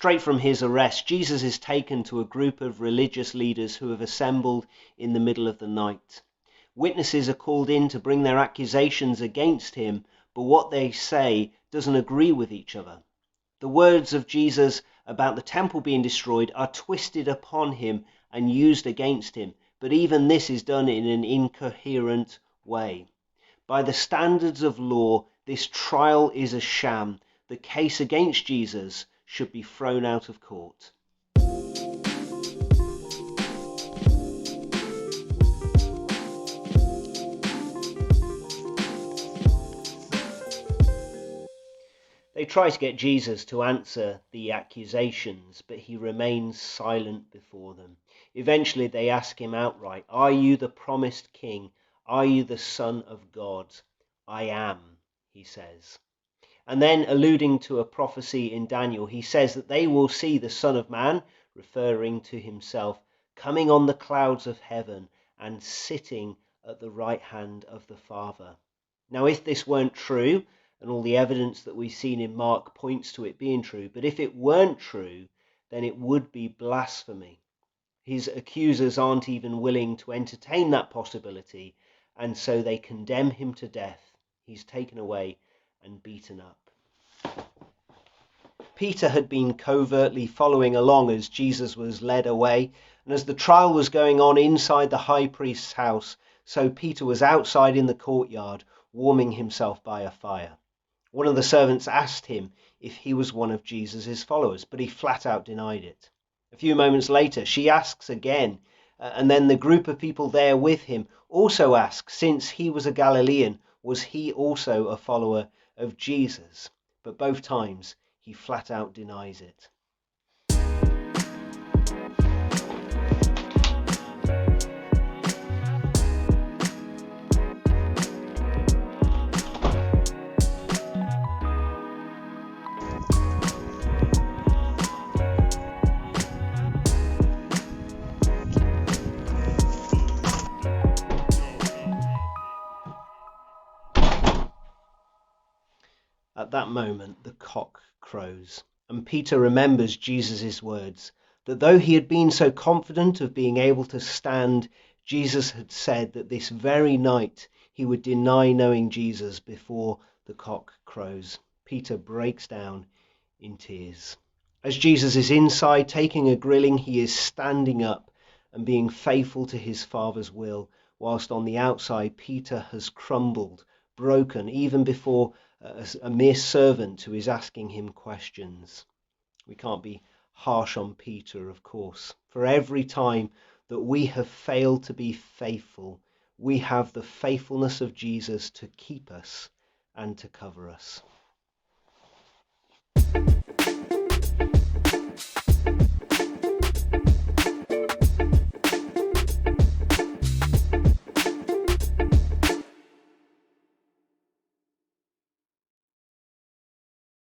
Straight from his arrest, Jesus is taken to a group of religious leaders who have assembled in the middle of the night. Witnesses are called in to bring their accusations against him, but what they say doesn't agree with each other. The words of Jesus about the temple being destroyed are twisted upon him and used against him, but even this is done in an incoherent way. By the standards of law, this trial is a sham. The case against Jesus should be thrown out of court. They try to get Jesus to answer the accusations, but he remains silent before them. Eventually they ask him outright, "Are you the promised king? Are you the Son of God?" "I am," he says. And then, alluding to a prophecy in Daniel, he says that they will see the Son of Man, referring to himself, coming on the clouds of heaven and sitting at the right hand of the Father. Now, if this weren't true, and all the evidence that we've seen in Mark points to it being true, but if it weren't true, then it would be blasphemy. His accusers aren't even willing to entertain that possibility, and so they condemn him to death. He's taken away and beaten up. Peter had been covertly following along as Jesus was led away, and as the trial was going on inside the high priest's house, so Peter was outside in the courtyard, warming himself by a fire. One of the servants asked him if he was one of Jesus' followers, but he flat out denied it. A few moments later, she asks again, and then the group of people there with him also ask, since he was a Galilean, was he also a follower of Jesus? But both times he flat out denies it. At that moment, the cock crows, and Peter remembers Jesus' words, that though he had been so confident of being able to stand, Jesus had said that this very night he would deny knowing Jesus before the cock crows. Peter breaks down in tears. As Jesus is inside taking a grilling, he is standing up and being faithful to his Father's will, whilst on the outside Peter has crumbled, broken, even before a mere servant who is asking him questions. We can't be harsh on Peter, of course. For every time that we have failed to be faithful, we have the faithfulness of Jesus to keep us and to cover us.